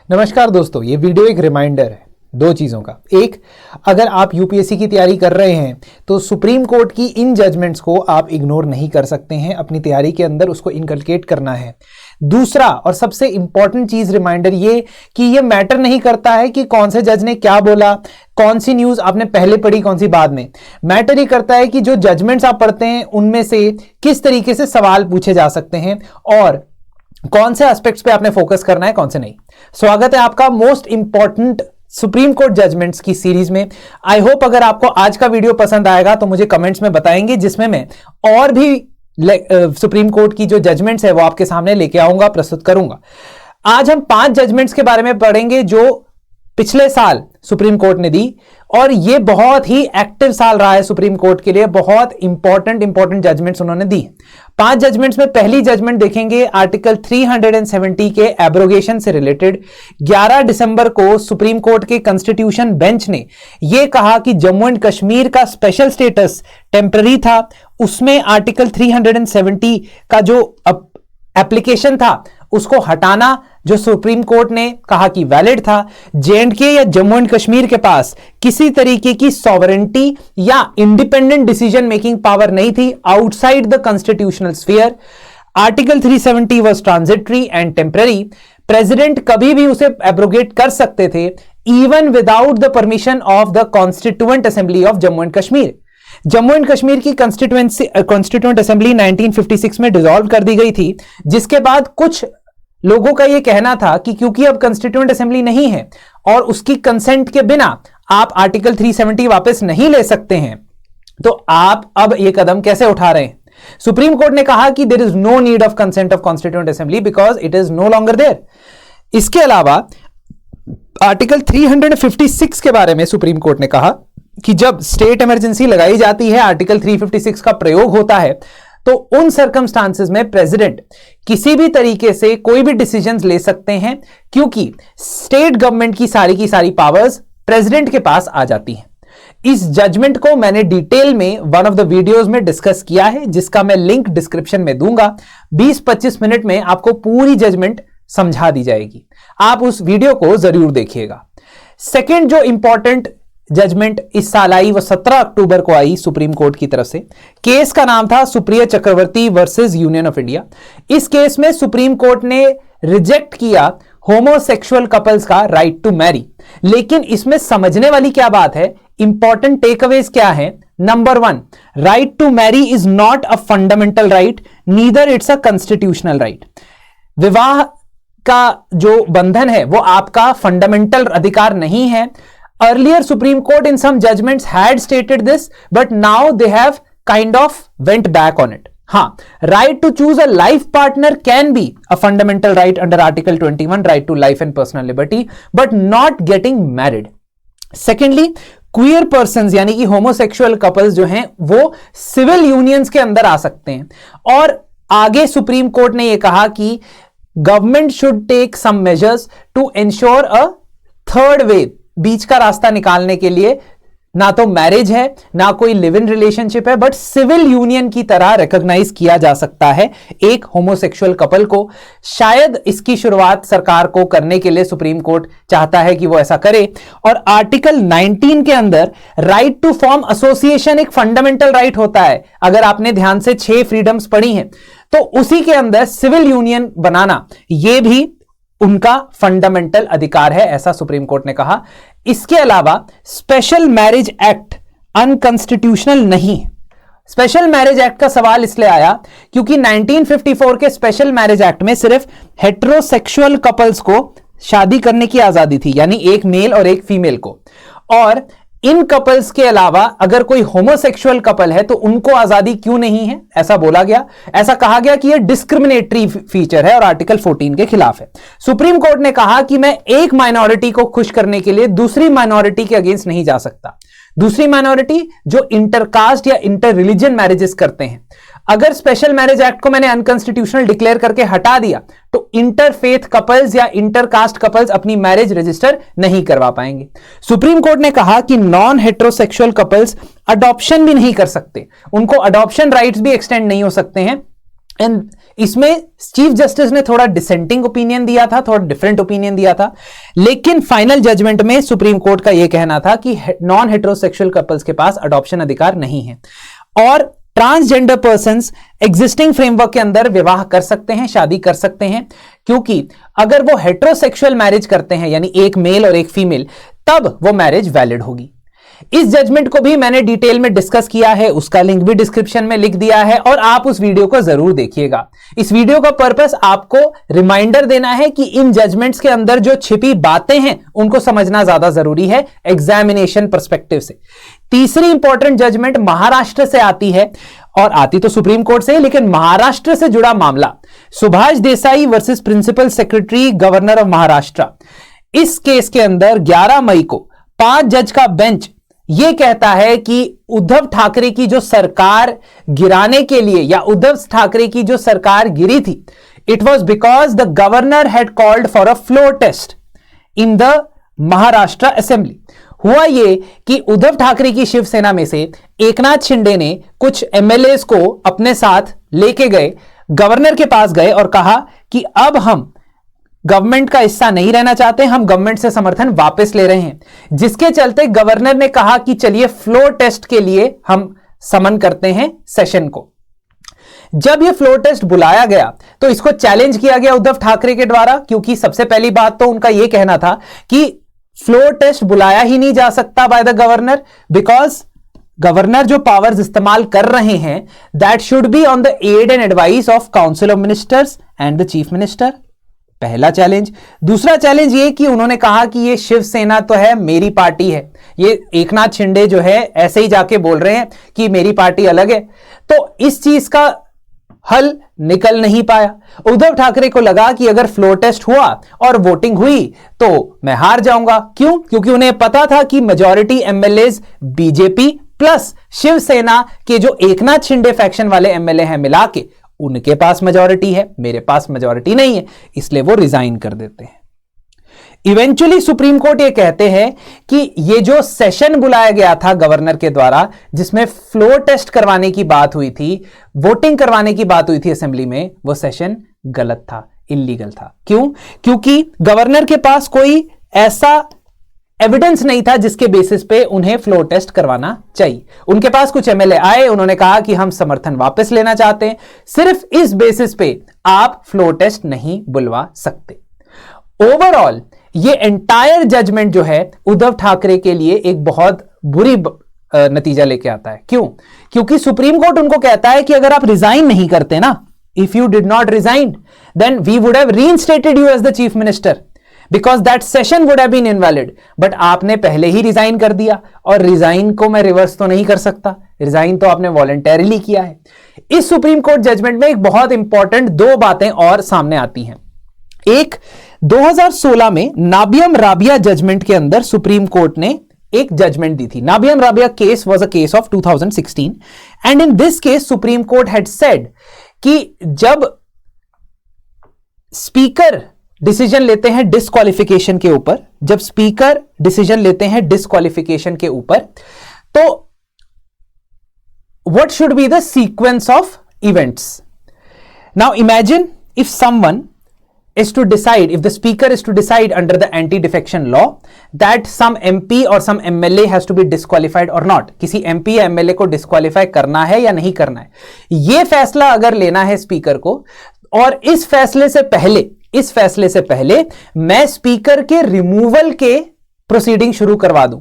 नमस्कार दोस्तों, ये वीडियो एक रिमाइंडर है दो चीज़ों का। एक, अगर आप यूपीएससी की तैयारी कर रहे हैं तो सुप्रीम कोर्ट की इन जजमेंट्स को आप इग्नोर नहीं कर सकते हैं, अपनी तैयारी के अंदर उसको इनकलकेट करना है। दूसरा और सबसे इंपॉर्टेंट चीज रिमाइंडर ये कि ये मैटर नहीं करता है कि कौन से जज ने क्या बोला, कौन सी न्यूज आपने पहले पढ़ी, कौन सी बाद में। मैटर ये करता है कि जो जजमेंट्स आप पढ़ते हैं उनमें से किस तरीके से सवाल पूछे जा सकते हैं और कौन से एस्पेक्ट्स पे आपने फोकस करना है, कौन से नहीं। स्वागत है आपका most important supreme court judgments की सीरीज में। आई होप अगर आपको आज का वीडियो पसंद आएगा तो मुझे कमेंट्स में बताएंगे, जिसमें मैं और भी सुप्रीम कोर्ट की जो जजमेंट्स है वो आपके सामने लेके आऊंगा, प्रस्तुत करूंगा। आज हम 5 जजमेंट्स के बारे में पढ़ेंगे जो पिछले साल सुप्रीम कोर्ट ने दी, और ये बहुत ही एक्टिव साल रहा है सुप्रीम कोर्ट के लिए। बहुत इंपॉर्टेंट जजमेंट्स उन्होंने दी। 5 जजमेंट्स में पहली जजमेंट देखेंगे आर्टिकल 370 के एब्रोगेशन से रिलेटेड। 11 दिसंबर को सुप्रीम कोर्ट के कॉन्स्टिट्यूशन बेंच ने यह कहा कि जम्मू एंड कश्मीर का स्पेशल स्टेटस टेम्पररी था, उसमें आर्टिकल 370 का जो एप्लीकेशन था उसको हटाना, जो सुप्रीम कोर्ट ने कहा कि वैलिड था। जेएंडके या जम्मू एंड कश्मीर के पास किसी तरीके की सॉवरेंटी या इंडिपेंडेंट डिसीजन मेकिंग पावर नहीं थी outside the constitutional sphere. Article 370 was transitory and temporary. President कभी भी उसे एब्रोगेट कर सकते थे even without the permission of the constituent assembly of Jammu and Kashmir. Jammu and Kashmir की कॉन्स्टिट्यूएंट असेंबली 1956 में डिसॉल्व कर दी गई थी, जिसके बाद कुछ लोगों का यह कहना था कि क्योंकि अब कॉन्स्टिट्यूएंट असेंबली नहीं है और उसकी कंसेंट के बिना आप आर्टिकल 370 वापस नहीं ले सकते हैं, तो आप अब यह कदम कैसे उठा रहे हैं। सुप्रीम कोर्ट ने कहा कि there is no need of consent of constituent assembly because it is no longer there. इसके अलावा आर्टिकल 356 के बारे में सुप्रीम कोर्ट ने कहा कि जब स्टेट इमरजेंसी लगाई जाती है, आर्टिकल 356 का प्रयोग होता है, तो उन सर्कमस्टांसेस में प्रेसिडेंट किसी भी तरीके से कोई भी डिसीजंस ले सकते हैं, क्योंकि स्टेट गवर्नमेंट की सारी पावर्स प्रेसिडेंट के पास आ जाती हैं। इस जजमेंट को मैंने डिटेल में वन ऑफ द वीडियोस में डिस्कस किया है, जिसका मैं लिंक डिस्क्रिप्शन में दूंगा। 20-25 मिनट में आपको पूरी जजमेंट समझा दी जाएगी, आप उस वीडियो को जरूर देखिएगा। सेकेंड जो इंपॉर्टेंट जजमेंट इस साल आई वो 17 अक्टूबर को आई सुप्रीम कोर्ट की तरफ से। केस का नाम था सुप्रिया चक्रवर्ती वर्सेस यूनियन ऑफ इंडिया। इस केस में सुप्रीम कोर्ट ने रिजेक्ट किया होमोसेक्सुअल कपल्स का राइट टू मैरी। लेकिन इसमें समझने वाली क्या बात है, इंपॉर्टेंट टेकअवेज क्या है। Number 1, right to marry is not a fundamental right, neither it's a constitutional right. विवाह का जो बंधन है वो आपका फंडामेंटल अधिकार नहीं है। Earlier Supreme Court in some judgments had stated this, but now they have kind of went back on it. हाँ, right to choose a life partner can be a fundamental right under Article 21, right to life and personal liberty, but not getting married. Secondly, queer persons यानी कि homosexual couples जो हैं वो civil unions के अंदर आ सकते हैं। और आगे सुप्रीम कोर्ट ने ये कहा कि government should take some measures to ensure a third way, बीच का रास्ता निकालने के लिए। ना तो मैरिज है ना कोई लिव इन रिलेशनशिप है, बट सिविल यूनियन की तरह रिकॉग्नाइज किया जा सकता है एक होमोसेक्सुअल कपल को। शायद इसकी शुरुआत सरकार को करने के लिए सुप्रीम कोर्ट चाहता है कि वो ऐसा करे। और आर्टिकल 19 के अंदर राइट टू फॉर्म एसोसिएशन एक फंडामेंटल राइट होता है। अगर आपने ध्यान से 6 फ्रीडम्स पढ़ी हैं तो उसी के अंदर सिविल यूनियन बनाना यह भी उनका फंडामेंटल अधिकार है, ऐसा सुप्रीम कोर्ट ने कहा। इसके अलावा स्पेशल मैरिज एक्ट अनकॉन्स्टिट्यूशनल नहीं। स्पेशल मैरिज एक्ट का सवाल इसलिए आया क्योंकि 1954 के स्पेशल मैरिज एक्ट में सिर्फ हेटेरोसेक्सुअल कपल्स को शादी करने की आजादी थी, यानी एक मेल और एक फीमेल को। और इन कपल्स के अलावा अगर कोई होमोसेक्सुअल कपल है तो उनको आजादी क्यों नहीं है, ऐसा बोला गया। ऐसा कहा गया कि यह डिस्क्रिमिनेटरी फीचर है और आर्टिकल 14 के खिलाफ है। सुप्रीम कोर्ट ने कहा कि मैं एक माइनॉरिटी को खुश करने के लिए दूसरी माइनॉरिटी के अगेंस्ट नहीं जा सकता। दूसरी माइनॉरिटी जो इंटरकास्ट या इंटर रिलीजन मैरिजेस करते हैं, अगर स्पेशल मैरिज एक्ट को मैंने अनकॉन्स्टिट्यूशनल डिक्लेयर करके हटा दिया तो इंटरफेथ कपल्स या इंटरकास्ट कपल्स अपनी मैरिज रजिस्टर नहीं करवा पाएंगे। सुप्रीम कोर्ट ने कहा कि नॉन हेटेरोसेक्सुअल कपल्स अडॉप्शन भी नहीं कर सकते, उनको अडॉप्शन राइट्स भी एक्सटेंड नहीं हो सकते हैं एंड इसमें चीफ जस्टिस ने थोड़ा डिसेंटिंग ओपिनियन दिया था, थोड़ा डिफरेंट ओपिनियन दिया था, लेकिन फाइनल जजमेंट में सुप्रीम कोर्ट का यह कहना था कि नॉन हेटेरोसेक्सुअल कपल्स के पास अडॉप्शन अधिकार नहीं है और ट्रांसजेंडर पर्संस एग्जिस्टिंग फ्रेमवर्क के अंदर विवाह कर सकते हैं, शादी कर सकते हैं, क्योंकि अगर वो हेटेरोसेक्सुअल मैरिज करते हैं यानी एक मेल और एक फीमेल, तब वो मैरिज वैलिड होगी। इस जजमेंट को भी मैंने डिटेल में डिस्कस किया है, उसका लिंक भी डिस्क्रिप्शन में लिख दिया है और आप उस वीडियो को जरूर देखिएगा। इस वीडियो का पर्पस आपको रिमाइंडर देना है कि इन जजमेंट्स के अंदर जो छिपी बातें हैं उनको समझना ज्यादा जरूरी है एग्जामिनेशन पर्सपेक्टिव से। तीसरी इंपॉर्टेंट जजमेंट महाराष्ट्र से आती है और आती तो सुप्रीम कोर्ट से, लेकिन महाराष्ट्र से जुड़ा मामला Subhash Desai versus principal secretary governor of Maharashtra. इस केस के अंदर 11 मई को 5 जज का बेंच यह कहता है कि उद्धव ठाकरे की जो सरकार गिराने के लिए या उद्धव ठाकरे की जो सरकार गिरी थी, it was because the governor had called for a floor test in the Maharashtra assembly. हुआ ये कि उद्धव ठाकरे की शिवसेना में से एकनाथ शिंदे ने कुछ एमएलए को अपने साथ लेके गए, गवर्नर के पास गए और कहा कि अब हम गवर्नमेंट का हिस्सा नहीं रहना चाहते, हम गवर्नमेंट से समर्थन वापस ले रहे हैं, जिसके चलते गवर्नर ने कहा कि चलिए फ्लोर टेस्ट के लिए हम समन करते हैं सेशन को। जब यह फ्लोर टेस्ट बुलाया गया तो इसको चैलेंज किया गया उद्धव ठाकरे के द्वारा, क्योंकि सबसे पहली बात तो उनका यह कहना था कि फ्लोर टेस्ट बुलाया ही नहीं जा सकता by the governor, because governor जो पावर्स इस्तेमाल कर रहे हैं that should be on the aid and advice of council of ministers and the chief minister. पहला चैलेंज। दूसरा चैलेंज ये कि उन्होंने कहा कि ये शिवसेना तो है, मेरी पार्टी है, ये एकनाथ शिंदे जो है ऐसे ही जाके बोल रहे हैं कि मेरी पार्टी अलग है, तो इस चीज का हल निकल नहीं पाया। उद्धव ठाकरे को लगा कि अगर फ्लोर टेस्ट हुआ और वोटिंग हुई तो मैं हार जाऊंगा। क्यों? क्योंकि उन्हें पता था कि majority MLAs BJP plus Shiv Sena के जो एकनाथ शिंदे फैक्शन वाले एमएलए हैं मिला के उनके पास मेजॉरिटी है, मेरे पास मेजॉरिटी नहीं है, इसलिए वो रिजाइन कर देते हैं। इवेंचुअली सुप्रीम कोर्ट ये कहते हैं कि ये जो सेशन बुलाया गया था गवर्नर के द्वारा, जिसमें फ्लोर टेस्ट करवाने की बात हुई थी, वोटिंग करवाने की बात हुई थी असेंबली में, वो सेशन गलत था, इल्लीगल था। क्यों? क्योंकि गवर्नर के पास कोई ऐसा एविडेंस नहीं था जिसके बेसिस पे उन्हें फ्लोर टेस्ट करवाना चाहिए। उनके पास कुछ एमएलए आए, उन्होंने कहा कि हम समर्थन वापस लेना चाहते हैं, सिर्फ इस बेसिस पे आप फ्लोर टेस्ट नहीं बुलवा सकते। ओवरऑल ये एंटायर जजमेंट जो है उद्धव ठाकरे के लिए एक बहुत बुरी नतीजा लेके आता है। क्यों? क्योंकि सुप्रीम कोर्ट उनको कहता है कि अगर आप रिजाइन नहीं करते ना, if you did not resign then we would have reinstated you as the chief minister because that session would have been invalid. But आपने पहले ही रिजाइन कर दिया और रिजाइन को मैं रिवर्स तो नहीं कर सकता, रिजाइन तो आपने वॉलंटरीली किया है। इस सुप्रीम कोर्ट जजमेंट में एक बहुत इंपॉर्टेंट 2 बातें और सामने आती हैं। एक, 2016 में नाबियम राबिया जजमेंट के अंदर सुप्रीम कोर्ट ने एक जजमेंट दी थी। Nabam Rebia case was a case of 2016 and in this case Supreme Court had said कि जब स्पीकर डिसीजन लेते हैं डिस्क्वालिफिकेशन के ऊपर, जब स्पीकर डिसीजन लेते हैं डिस्क्वालिफिकेशन के ऊपर, तो what should be the sequence of events. Now imagine if someone is to decide, if the speaker is to decide under the anti-defection law that some MP or some MLA has to be disqualified or not, किसी MP या MLA को disqualify करना है या नहीं करना है, यह फैसला अगर लेना है स्पीकर को, और इस फैसले से पहले मैं स्पीकर के रिमूवल के प्रोसीडिंग शुरू करवा दूं।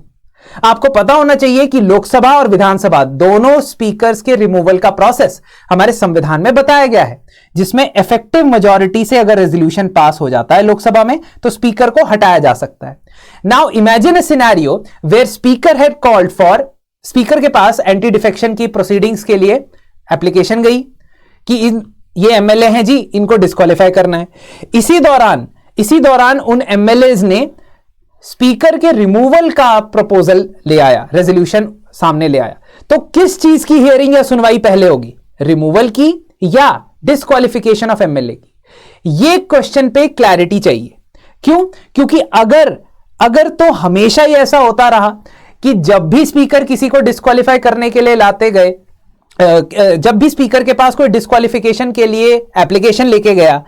आपको पता होना चाहिए कि लोकसभा और विधानसभा दोनों स्पीकर्स के रिमूवल का प्रोसेस हमारे संविधान में बताया गया है, जिसमें इफेक्टिव मेजॉरिटी से अगर रेजोल्यूशन पास हो जाता है लोकसभा में तो स्पीकर को हटाया जा सकता है। Now imagine a scenario where speaker had called for, speaker के पास एंटी डिफेक्शन की प्रोसीडिंग्स के लिए एप्लीकेशन गई कि ये एमएलए हैं जी, इनको डिस्क्वालीफाई करना है। इसी दौरान उन एमएलएज ने स्पीकर के रिमूवल का प्रपोजल ले आया, रेजोल्यूशन सामने ले आया, तो किस चीज की हियरिंग या सुनवाई पहले होगी, रिमूवल की या डिस्क्वालिफिकेशन ऑफ एमएलए की? ये क्वेश्चन पे क्लैरिटी चाहिए। क्यों? क्योंकि अगर तो हमेशा ही ऐसा होता रहा कि जब भी स्पीकर किसी को डिस्क्वालीफाई करने के लिए लाते गए जब भी स्पीकर के पास कोई डिस्क्वालिफिकेशन के लिए एप्लीकेशन लेके गया,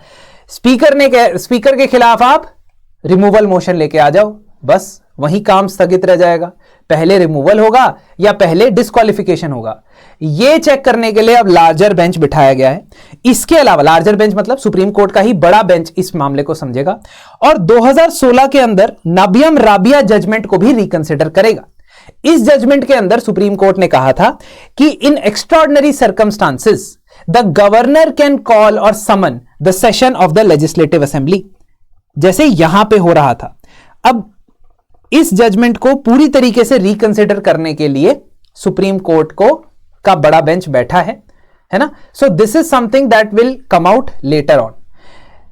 स्पीकर के खिलाफ आप रिमूवल मोशन लेके आ जाओ, बस वही काम स्थगित रह जाएगा। पहले रिमूवल होगा या पहले डिस्क्वालिफिकेशन होगा, यह चेक करने के लिए अब लार्जर बेंच बिठाया गया है। इसके अलावा लार्जर बेंच मतलब सुप्रीम कोर्ट का ही बड़ा बेंच इस मामले को समझेगा और 2016 के अंदर नबियम राबिया जजमेंट को भी रिकंसिडर करेगा। इस जजमेंट के अंदर सुप्रीम कोर्ट ने कहा था कि in extraordinary circumstances the governor can call और summon the session of the legislative assembly, जैसे यहां पे हो रहा था। अब इस जजमेंट को पूरी तरीके से रिकंसिडर करने के लिए सुप्रीम कोर्ट का बड़ा बेंच बैठा है ना। So this is something that will come out later on.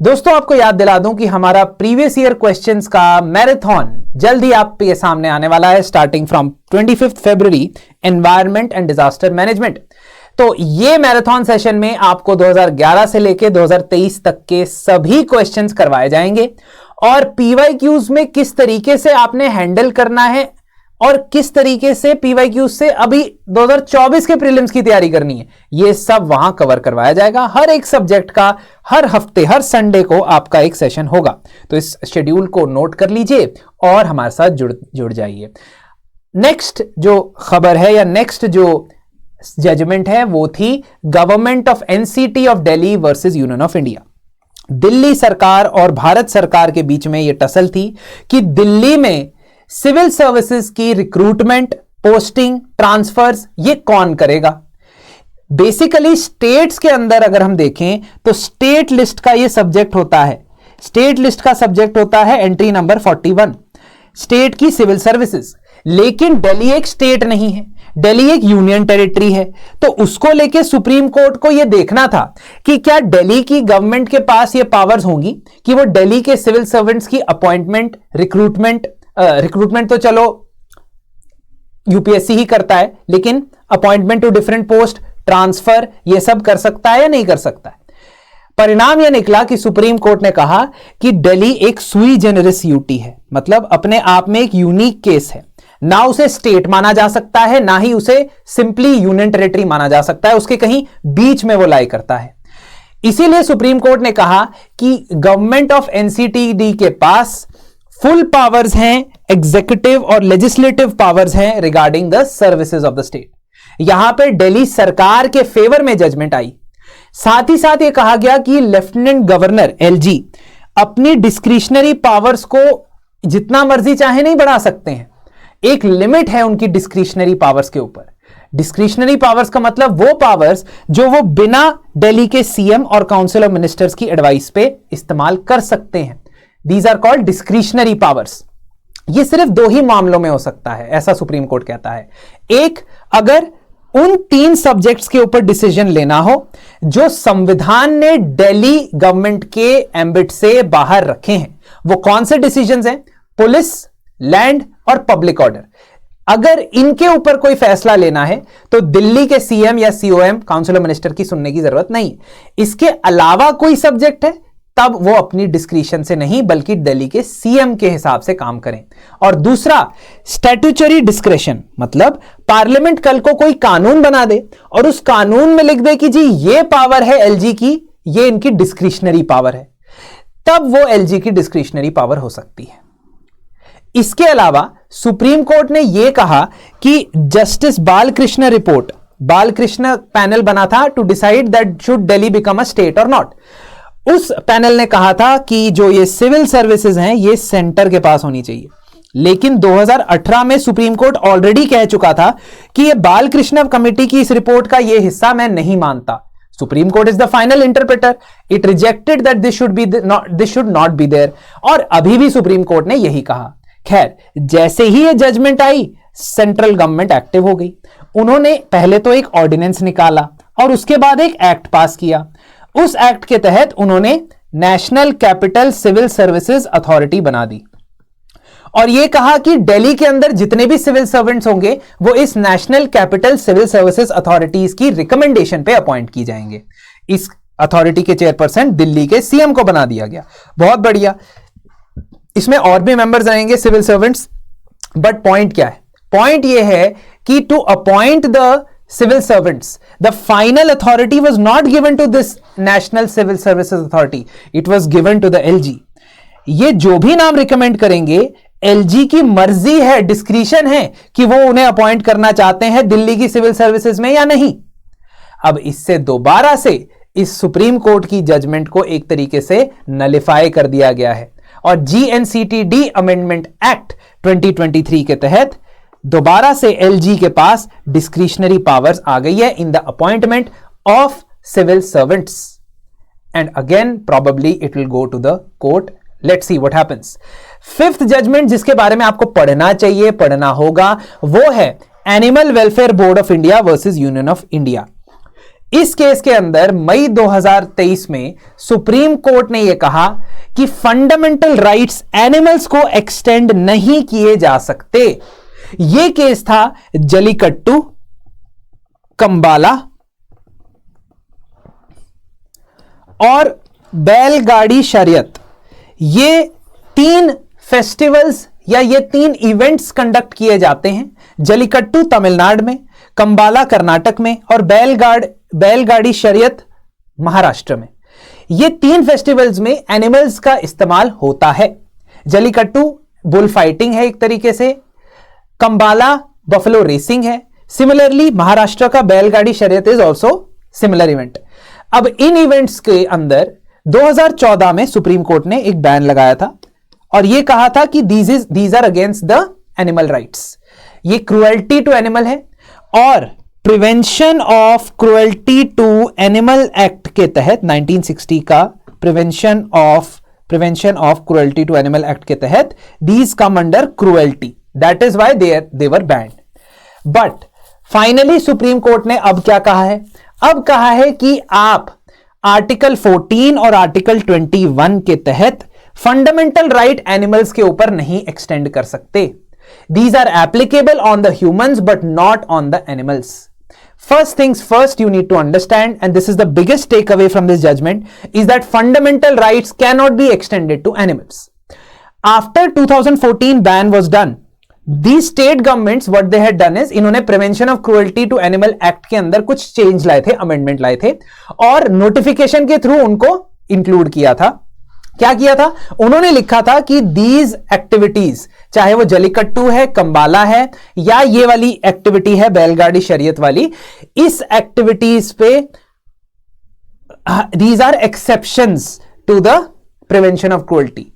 दोस्तों, आपको याद दिला दूं कि हमारा प्रीवियस ईयर क्वेश्चंस का मैराथन जल्द ही आपके सामने आने वाला है, starting from 25 February, environment and disaster management. तो ये मैराथन सेशन में आपको 2011 से लेकर 2023 तक के सभी क्वेश्चंस करवाए जाएंगे और पीवाईक्यूज में किस तरीके से आपने हैंडल करना है और किस तरीके से पीवाईक्यूज से अभी 2024 के प्रीलिम्स की तैयारी करनी है, ये सब वहां कवर करवाया जाएगा। हर एक सब्जेक्ट का हर हफ्ते, हर संडे को आपका एक सेशन होगा। तो इस शेड्यूल को नोट कर लीजिए और हमारे साथ जुड़ जाइए। नेक्स्ट जो खबर है या नेक्स्ट जो जजमेंट है वो थी government of NCT of Delhi versus union of India. Delhi सरकार और भारत सरकार के बीच में यह टसल थी कि दिल्ली में सिविल सर्विसेज की रिक्रूटमेंट, पोस्टिंग, ट्रांसफर्स ये कौन करेगा। बेसिकली स्टेट्स के अंदर अगर हम देखें तो स्टेट लिस्ट का ये सब्जेक्ट होता है, स्टेट लिस्ट का सब्जेक्ट होता है एंट्री नंबर 41, स्टेट की सिविल सर्विसेज। लेकिन दिल्ली एक स्टेट नहीं है, दिल्ली एक यूनियन टेरिटरी है। तो उसको लेके सुप्रीम कोर्ट को यह देखना था कि क्या दिल्ली की गवर्नमेंट के पास ये पावर्स होंगी कि वो दिल्ली के सिविल सर्वेंट्स की अपॉइंटमेंट, रिक्रूटमेंट तो चलो यूपीएससी ही करता है, लेकिन appointment to different post, transfer, ये सब कर सकता है या नहीं कर सकता है। परिणाम यह निकला कि सुप्रीम कोर्ट ने कहा कि दिल्ली एक सुई जेनरिस यूटी है, मतलब अपने आप में एक यूनिक केस है। ना उसे स्टेट माना जा सकता है, ना ही उसे सिंपली यूनियन टेरिटरी माना जा सकता है, उसके कहीं बीच में वो लाई करता है। इसीलिए सुप्रीम कोर्ट ने कहा कि गवर्नमेंट ऑफ एनसीटीडी के पास फुल पावर्स हैं, एग्जीक्यूटिव और लेजिस्लेटिव पावर्स हैं regarding the services of the state. यहां पे दिल्ली सरकार के फेवर में जजमेंट आई। साथ ही साथ यह कहा गया कि लेफ्टिनेंट गवर्नर एलजी अपनी डिस्क्रिशनरी पावर्स को जितना मर्जी चाहे नहीं बढ़ा सकते हैं, एक लिमिट है उनकी डिस्क्रिशनरी पावर्स के ऊपर। डिस्क्रिशनरी पावर्स का मतलब वो पावर्स जो वो बिना दिल्ली के सीएम और काउंसिल ऑफ मिनिस्टर्स की एडवाइस पे इस्तेमाल कर सकते हैं। These are called discretionary powers. ये सिर्फ दो ही मामलों में हो सकता है, ऐसा सुप्रीम कोर्ट कहता है। एक, अगर उन 3 सब्जेक्ट्स के ऊपर डिसीजन लेना हो जो संविधान ने दिल्ली गवर्नमेंट के एम्बिट से बाहर रखे हैं। वो कौन से डिसीजंस हैं? पुलिस, लैंड और पब्लिक ऑर्डर। अगर इनके ऊपर कोई फैसला लेना है तो दिल्ली के सीएम या सीओएम, काउंसिल ऑफ मिनिस्टर की सुनने की जरूरत नहीं। इसके अलावा कोई सब्जेक्ट है तब वो अपनी डिस्क्रिशन से नहीं बल्कि दिल्ली के सीएम के हिसाब से काम करें। और दूसरा, स्टैट्यूटरी डिस्क्रेशन, मतलब पार्लियामेंट कल को कोई कानून बना दे और उस कानून में लिख दे कि जी ये पावर है एलजी की, ये इनकी डिस्क्रिशनरी पावर है, तब वो एलजी की डिस्क्रिशनरी पावर हो सकती है। इसके अलावा सुप्रीम कोर्ट ने यह कहा कि जस्टिस बालकृष्ण रिपोर्ट, बालकृष्ण पैनल बना था to decide that should Delhi become a state और नॉट। उस पैनल ने कहा था कि जो ये सिविल सर्विसेज हैं ये सेंटर के पास होनी चाहिए। लेकिन 2018 में सुप्रीम कोर्ट ऑलरेडी कह चुका था कि ये बालकृष्ण कमेटी की इस रिपोर्ट का ये हिस्सा मैं नहीं मानता। Supreme court is the final interpreter, it rejected that this should not be there. और अभी भी सुप्रीम कोर्ट ने यही कहा। खैर, जैसे ही ये जजमेंट आई, सेंट्रल गवर्नमेंट एक्टिव हो गई। उन्होंने पहले तो एक ऑर्डिनेंस निकाला और उसके बाद एक एक्ट पास किया। उस एक्ट के तहत उन्होंने national capital civil services authority बना दी और यह कहा कि दिल्ली के अंदर जितने भी सिविल सर्वेंट्स होंगे वो इस national capital civil services authorities की रिकमेंडेशन पे अपॉइंट की जाएंगे। इस अथॉरिटी के चेयरपर्सन दिल्ली के सीएम को बना दिया गया। बहुत बढ़िया। इसमें और भी मेंबर्स रहेंगे सिविल सर्वेंट्स, बट पॉइंट क्या है? पॉइंट यह है कि to appoint the civil servants. The final authority was not given to this National Civil Services Authority. It was given to the LG. ये जो भी नाम रिकमेंड करेंगे LG की मर्जी है, डिस्क्रिशन है कि वो उन्हें अपॉइंट करना चाहते हैं दिल्ली की सिविल सर्विसेज में या नहीं। अब इससे दोबारा से इस सुप्रीम कोर्ट की जजमेंट को एक तरीके से नलिफाई कर दिया गया है और GNCTD अमेंडमेंट एक्ट 2023 के तहत दोबारा से LG के पास डिस्क्रिशनरी पावर्स आ गई है in the appointment of civil servants and again probably it will go to the court. Let's see what happens. Fifth judgment जिसके बारे में आपको पढ़ना चाहिए, पढ़ना होगा, वो है animal welfare board of India versus union of India. इस केस के अंदर मई 2023 में सुप्रीम कोर्ट ने यह कहा कि फंडामेंटल राइट्स एनिमल्स को एक्सटेंड नहीं किए जा सकते। यह केस था जलीकट्टू, कंबाला और बैलगाड़ी शरीयत। ये 3 फेस्टिवल्स या ये 3 इवेंट्स कंडक्ट किए जाते हैं, जलीकट्टू तमिलनाडु में, कंबाला कर्नाटक में और बैलगाड़ी शरीयत महाराष्ट्र में। ये 3 फेस्टिवल्स में एनिमल्स का इस्तेमाल होता है। जलीकट्टू बुल फाइटिंग है एक तरीके से, कंबाला बफलो रेसिंग है, सिमिलरली महाराष्ट्र का बैलगाड़ी शरीयत इज ऑल्सो सिमिलर इवेंट। अब इन इवेंट्स के अंदर 2014 में सुप्रीम कोर्ट ने एक बैन लगाया था और यह कहा था कि these are against the animal rights. ये क्रुएल्टी टू एनिमल है और prevention of cruelty to animal act के तहत 1960 का prevention of cruelty to animal act के तहत these come under cruelty, that is why they were banned. But finally supreme court ने अब क्या कहा है? अब कहा है कि आप आर्टिकल 14 और आर्टिकल 21 के तहत फंडामेंटल राइट एनिमल्स के ऊपर नहीं एक्सटेंड कर सकते। These are applicable on the humans but not on the animals. First things first, you need to understand, and this is the biggest takeaway from this judgment, is that fundamental rights cannot be extended to animals. After 2014 ban was done, these state governments what they had done is इन्होंने prevention of cruelty to animal act के अंदर कुछ change लाए थे, amendment लाए थे और notification के थ्रू उनको इंक्लूड किया था। क्या किया था? उन्होंने लिखा था कि दीज एक्टिविटीज, चाहे वो जलीकट्टू है, कंबाला है या ये वाली एक्टिविटी है बैलगाड़ी शरीयत वाली, इस एक्टिविटीज पे these are exceptions to the prevention of cruelty.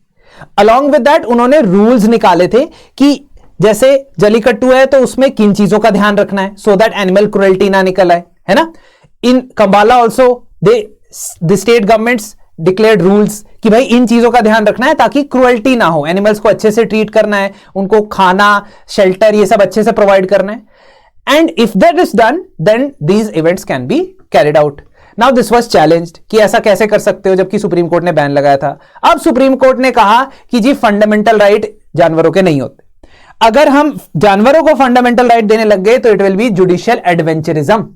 Along with that उन्होंने रूल्स निकाले थे कि जैसे जलीकट्टू है तो उसमें किन चीजों का ध्यान रखना है सो दैट एनिमल क्रूएल्टी ना निकल आए, है ना। In Kambala also the state governments declared rules कि भाई इन चीजों का ध्यान रखना है ताकि क्रूएल्टी ना हो, एनिमल्स को अच्छे से ट्रीट करना है, उनको खाना, शेल्टर ये सब अच्छे से प्रोवाइड करना है। And if that is done then these events can be carried out. Now this was challenged कि ऐसा कैसे कर सकते हो जबकि सुप्रीम कोर्ट ने बैन लगाया था। अब सुप्रीम कोर्ट ने कहा कि जी फंडामेंटल राइट जानवरों के नहीं होते। अगर हम जानवरों को फंडामेंटल राइट देने लग गए तो it will be judicial adventurism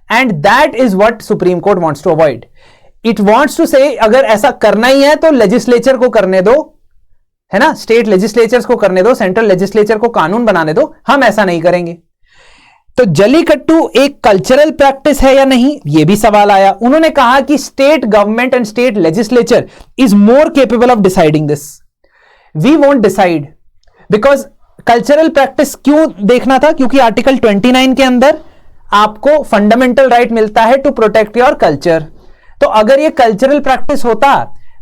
and that is what supreme court wants to avoid. It wants to say अगर ऐसा करना ही है तो लेजिस्लेचर को करने दो, है ना, स्टेट लेजिस्लेचर्स को करने दो, सेंट्रल लेजिस्लेचर को कानून बनाने दो, हम ऐसा नहीं करेंगे। तो जलीकट्टू एक कल्चरल प्रैक्टिस है या नहीं, यह भी सवाल आया। उन्होंने कहा कि state government and state legislature is more capable of deciding this, we won't decide. Because cultural practice क्यों देखना था? क्योंकि आर्टिकल 29 के अंदर आपको फंडामेंटल राइट मिलता है टू प्रोटेक्ट योर कल्चर। तो अगर ये कल्चरल प्रैक्टिस होता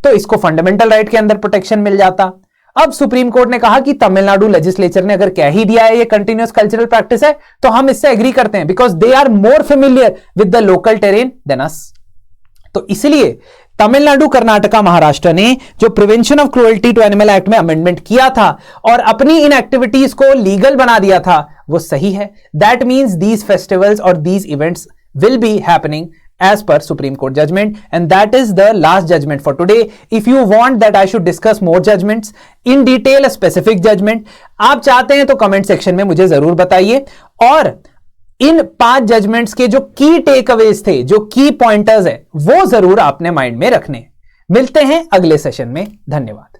तो इसको फंडामेंटल राइट के अंदर प्रोटेक्शन मिल जाता। अब सुप्रीम कोर्ट ने कहा कि तमिलनाडु लेजिस्लेचर ने अगर कह ही दिया है ये कंटिन्यूअस कल्चरल प्रैक्टिस है तो हम इससे एग्री करते हैं because they are more familiar with the local terrain than us. तो इसलिए तमिलनाडु, कर्नाटका, महाराष्ट्र ने जो prevention of cruelty to animal act में अमेंडमेंट किया था और अपनी इन एक्टिविटीज को लीगल बना दिया था वो सही है। दैट मीन्स दीज फेस्टिवल्स और these events will be happening as per Supreme Court judgment, and that is the last judgment for today. If you want that I should discuss more judgments in detail, a specific judgment, आप चाहते हैं तो comment section में मुझे जरूर बताइए। और इन 5 judgements के जो की टेक अवेज थे, जो की पॉइंटर्स है, वो जरूर आपने माइंड में रखने। मिलते हैं अगले सेशन में। धन्यवाद।